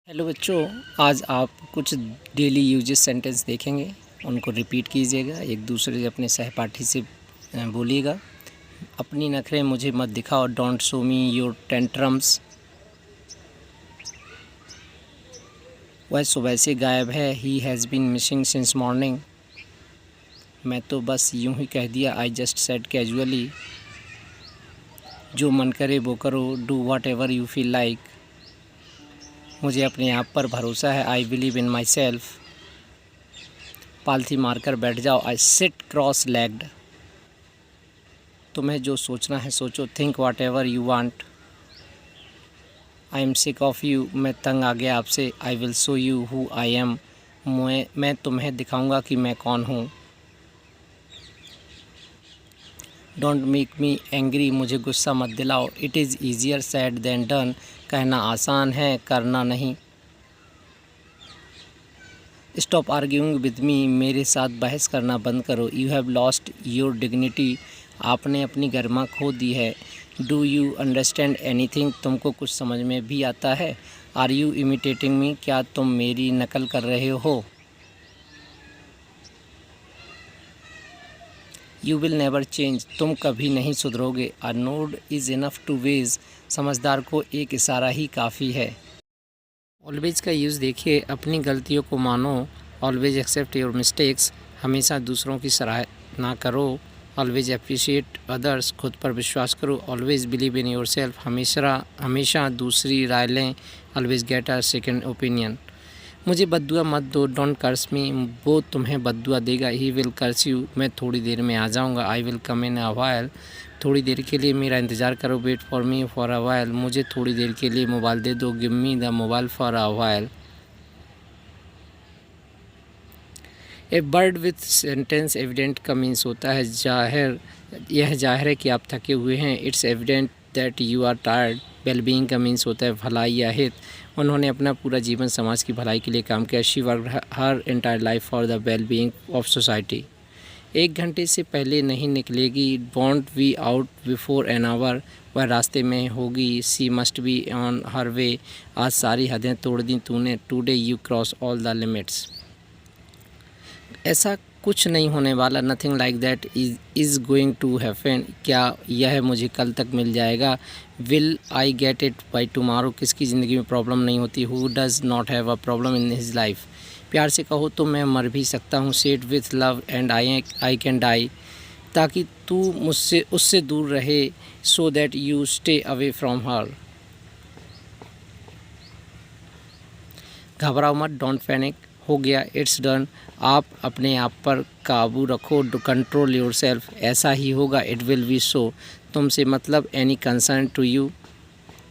Hello बच्चों, आज आप कुछ डेली यूजेस सेंटेंस देखेंगे। उनको रिपीट कीजिएगा, एक दूसरे से अपने सहपाठी से बोलिएगा। अपनी नखरें मुझे मत दिखाओ, don't show me your tantrums. वह सुबह से गायब है, he has been missing since morning. मैं तो बस यूं ही कह दिया, आई जस्ट सेड कैजुअली। जो मन करे वो करो, do what ever you feel like. मुझे अपने आप पर भरोसा है, I believe in my self. पालथी मारकर बैठ जाओ, आई सिट क्रॉस लेग्ड। तुम्हें जो सोचना है सोचो, think what ever you want. I am sick of you, मैं तंग आ गया आपसे, आई will show you who I am. मैं तुम्हें दिखाऊंगा कि मैं कौन हूँ। डोंट मेक मी एंग्री, मुझे गुस्सा मत दिलाओ, it is easier said than done. कहना आसान है, करना नहीं। स्टॉप आर्ग्यूइंग विद मी, मेरे साथ बहस करना बंद करो। You have lost your dignity, आपने अपनी गरिमा खो दी है। डू यू अंडरस्टैंड एनीथिंग, तुमको कुछ समझ में भी आता है। आर यू इमिटेटिंग मी, क्या तुम मेरी नकल कर रहे हो। यू विल नेवर चेंज, तुम कभी नहीं सुधरोगे। A nod is enough to wise, समझदार को एक इशारा ही काफ़ी है। ऑलवेज का यूज़ देखिए, अपनी गलतियों को मानो, ऑलवेज एक्सेप्ट योर मिस्टेक्स, हमेशा दूसरों की सराहना करो, ऑलवेज अप्रिशिएट अदर्स, खुद पर विश्वास करो, always believe in your self, हमेशा दूसरी राय लें, always get a second opinion. मुझे बद्दुआ मत दो, डोंट कर्स मी, वो तुम्हें बद्दुआ देगा, ही विल कर्स यू, मैं थोड़ी देर में आ जाऊँगा, I will come in a while, थोड़ी देर के लिए मेरा इंतज़ार करो, wait for me for a while, मुझे थोड़ी देर के लिए मोबाइल दे दो, give me the mobile for a while. A word with sentence evident का मीन्स होता है जाहिर, यह जाहिर है कि आप थके हुए हैं। It's evident that you are tired. Wellbeing का मीन्स होता है भलाई या हित। उन्होंने अपना पूरा जीवन समाज की भलाई के लिए काम किया। She worked her entire life for the wellbeing of society. 1 घंटे से पहले नहीं निकलेगी, won't be out before an hour, वह रास्ते में होगी। She must be on her way, आज सारी हदें तोड़ दी तूने। Today you cross all the limits, ऐसा कुछ नहीं होने वाला। Nothing like that is going to happen, क्या यह मुझे कल तक मिल जाएगा। Will I get it by tomorrow, किसकी ज़िंदगी में प्रॉब्लम नहीं होती। Who does not have a problem in his life, प्यार से कहो तो मैं मर भी सकता हूँ। Said with love and I can die, ताकि तू मुझसे उससे दूर रहे। So that you stay away from her, घबराओ मत, डोंट पैनिक, हो गया, इट्स डन। आप अपने आप पर काबू रखो, कंट्रोल योर सेल्फ, ऐसा ही होगा। इट विल बी सो, तुमसे मतलब एनी कंसर्न टू यू,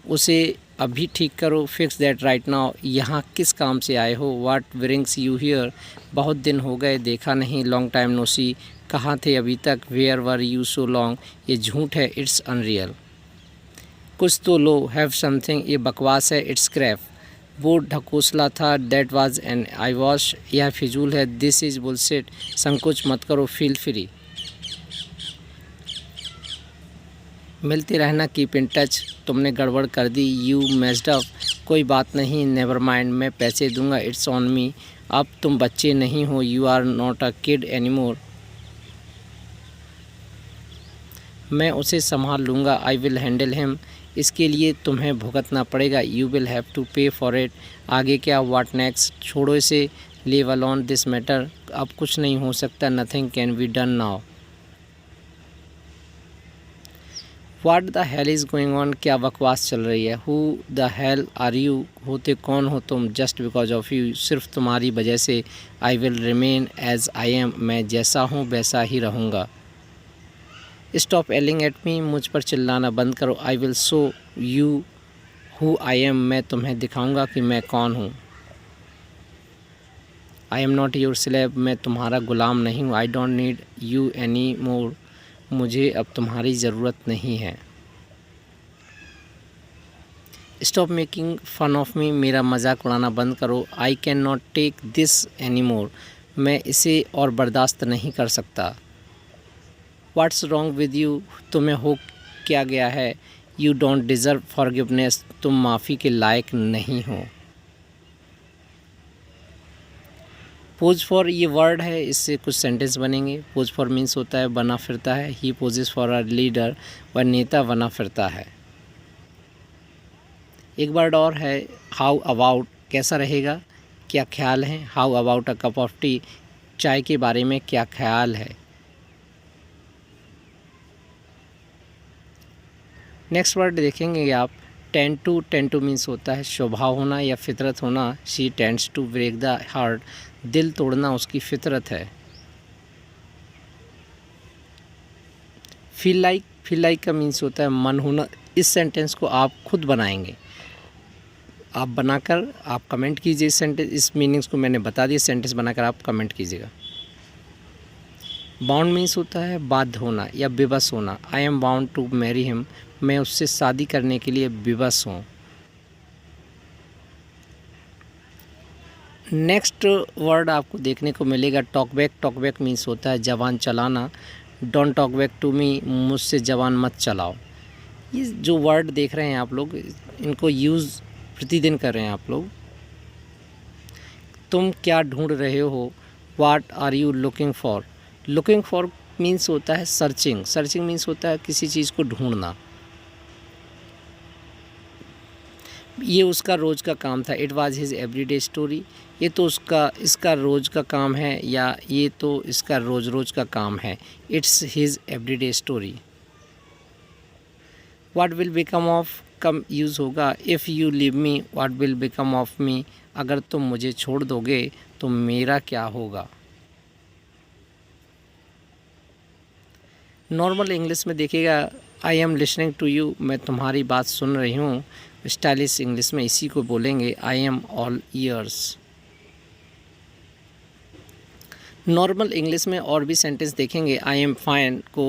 उसे अभी ठीक करो। फिक्स दैट राइट नाउ, यहाँ किस काम से आए हो। व्हाट ब्रिंग्स यू हियर, बहुत दिन हो गए देखा नहीं। लॉन्ग टाइम नो सी, कहाँ थे अभी तक। Where were you so long, ये झूठ है, इट्स अनरियल। कुछ तो लो, हैव समथिंग, ये बकवास है, इट्स क्रैप। वो ढकोसला था, that was an I wash, यह फिजूल है, दिस इज़ बुलशिट, संकोच मत करो, फील फ्री। मिलते रहना, कीप इन टच, तुमने गड़बड़ कर दी, यू मेस्ड अप, कोई बात नहीं, नेवर माइंड, मैं पैसे दूंगा, इट्स ऑन मी, अब तुम बच्चे नहीं हो, you are not a kid anymore, मैं उसे संभाल लूँगा, आई विल हैंडल हिम, इसके लिए तुम्हें भुगतना पड़ेगा, यू विल हैव टू पे फॉर इट, आगे क्या, व्हाट नेक्स्ट, छोड़ो इसे, लीव अलोन दिस मैटर, अब कुछ नहीं हो सकता, nothing can be done now. What the hell is going on, क्या बकवास चल रही है। Who the hell are you, होते कौन हो तुम। जस्ट बिकॉज ऑफ यू, सिर्फ तुम्हारी वजह से। I will remain as I am, मैं जैसा हूँ वैसा ही रहूँगा। स्टॉप एलिंग एट मी, मुझ पर चिल्लाना बंद करो। I will show you who I am, मैं तुम्हें दिखाऊंगा कि मैं कौन हूँ। I am not your slave, मैं तुम्हारा गुलाम नहीं हूँ। I don't need you any more, मुझे अब तुम्हारी ज़रूरत नहीं है। Stop making fun of me, मेरा मजाक उड़ाना बंद करो। I can not take this any more, मैं इसे और बर्दाश्त नहीं कर सकता। व्हाट्स रॉन्ग विद यू, तुम्हें हो क्या गया है। यू डोंट डिज़र्व फॉरगिवनेस, तुम माफ़ी के लायक नहीं हो। पोज फॉर ये वर्ड है, इससे कुछ सेंटेंस बनेंगे। पोज फॉर मीन्स होता है बना फिरता है। ही पोजेस फॉर अ लीडर, वह नेता बना फिरता है। एक वर्ड और है हाउ अबाउट, कैसा रहेगा, क्या ख्याल है। How about a cup of T, चाय के बारे में क्या ख्याल है। नेक्स्ट वर्ड देखेंगे आप टेंड टू मीन्स होता है स्वभाव होना या फितरत होना। She tends to break the heart, दिल तोड़ना उसकी फितरत है। फील लाइक का मीन्स होता है मन होना। इस सेंटेंस को आप खुद बनाएंगे, आप बनाकर आप कमेंट कीजिए। इस मीनिंग्स को मैंने बता दिया, सेंटेंस बनाकर आप कमेंट कीजिएगा। बाउंड मीन्स होता है बाध्य होना या विवश होना। I am bound to marry him, मैं उससे शादी करने के लिए विवश हूँ। नेक्स्ट वर्ड आपको देखने को मिलेगा टॉक बैक मीन्स होता है जबान चलाना। Don't talk back to me, मुझसे जबान मत चलाओ। ये जो वर्ड देख रहे हैं आप लोग, इनको यूज़ प्रतिदिन कर रहे हैं आप लोग। तुम क्या ढूंढ रहे हो, what are you looking for. Looking for means होता है सर्चिंग मीन्स होता है किसी चीज़ को ढूंढना। ये उसका रोज़ का काम था। It was his everyday story, ये तो इसका रोज़ का काम है, या ये तो इसका रोज़ का काम है। It's his everyday story. What will become of कम यूज़ होगा if you leave me, what will become of me, अगर तुम मुझे छोड़ दोगे तो मेरा क्या होगा। नॉर्मल इंग्लिश में देखिएगा I am listening to you, मैं तुम्हारी बात सुन रही हूँ। स्टाइलिश इंग्लिश में इसी को बोलेंगे I am all years. Normal English में और भी सेंटेंस देखेंगे। आई एम फाइन को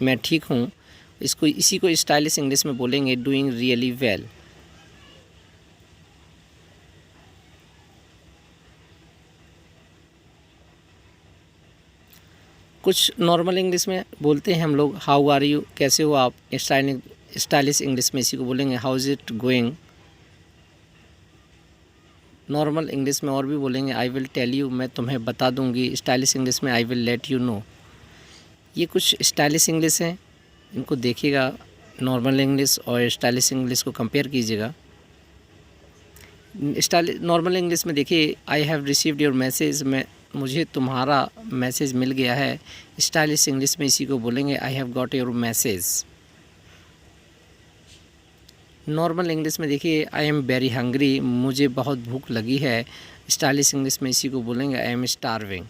मैं ठीक हूँ, इसी को स्टाइलिश इंग्लिश में बोलेंगे डूइंग रियली वेल। कुछ नॉर्मल इंग्लिश में बोलते हैं हम लोग हाउ आर यू, कैसे हो आप। स्टाइलिश इंग्लिश में इसी को बोलेंगे how is it going. Normal English में और भी बोलेंगे आई विल टेल यू, मैं तुम्हें बता दूंगी। स्टाइलिश इंग्लिश में I will let you know. ये कुछ स्टाइलिश इंग्लिश हैं, इनको देखिएगा। नॉर्मल इंग्लिश और स्टाइलिश इंग्लिश को कंपेयर कीजिएगा। नॉर्मल इंग्लिश में देखिए I have received your message, मुझे तुम्हारा मैसेज मिल गया है। स्टाइलिश इंग्लिश में इसी को बोलेंगे I have got your message. Normal English में देखिए आई एम वेरी हंग्री, मुझे बहुत भूख लगी है। स्टाइलिश इंग्लिश में इसी को बोलेंगे आई एम स्टारविंग।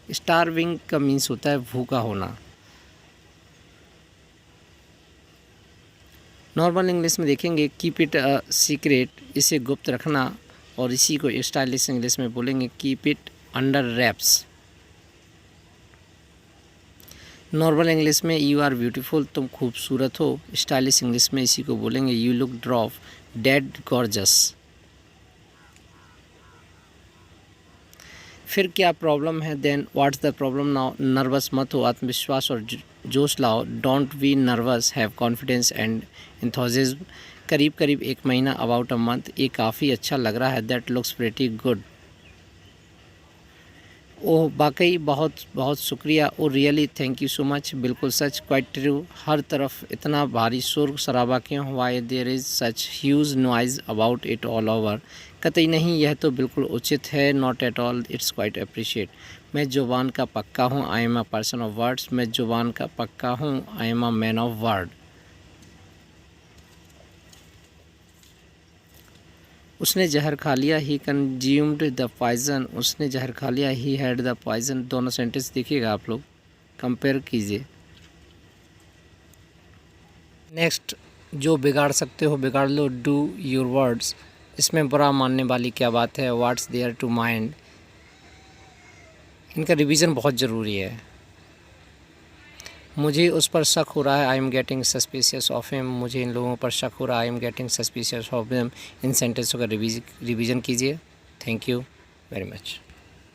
स्टारविंग का मीन्स होता है भूखा होना। नॉर्मल इंग्लिश में देखेंगे कीप इट अ सीक्रेट, इसे गुप्त रखना, और इसी को स्टाइलिश इंग्लिश में बोलेंगे keep it under wraps. Normal English में यू आर ब्यूटीफुल, तुम खूबसूरत हो। स्टाइलिश इंग्लिश में इसी को बोलेंगे you look drop dead gorgeous. फिर क्या प्रॉब्लम है, then what's the problem now, nervous मत हो, आत्मविश्वास और जोश लाओ। Don't be nervous, have confidence and enthusiasm. करीब करीब 1 महीना, अबाउट अ मंथ, ये काफ़ी अच्छा लग रहा है। That looks pretty good. Oh वाकई बहुत बहुत शुक्रिया। Oh really thank you so much, बिल्कुल सच, क्वाइट ट्रू। हर तरफ इतना भारी शोर शराबा क्यों, why there is such huge noise about it all over. कतई नहीं, यह तो बिल्कुल उचित है। Not at all, it's quite appreciate. मैं जुबान का पक्का हूँ, I am a person of words. मैं जुबान का पक्का हूँ, I am a man of word. उसने जहर खा लिया, ही कंज्यूम्ड द पॉइजन। उसने जहर खा लिया, ही हैड द पॉइजन। दोनों सेंटेंस देखिएगा आप लोग, कंपेयर कीजिए। नेक्स्ट, जो बिगाड़ सकते हो बिगाड़ लो, डू योर वर्ड्स। इसमें बुरा मानने वाली क्या बात है, व्हाट्स देयर टू माइंड। इनका रिवीजन बहुत ज़रूरी है। मुझे उस पर शक हो रहा है, I am getting suspicious of him. मुझे इन लोगों पर शक हो रहा है, I am getting suspicious of him. इन सेंटेंसों का रिवीजन कीजिए। Thank you very much.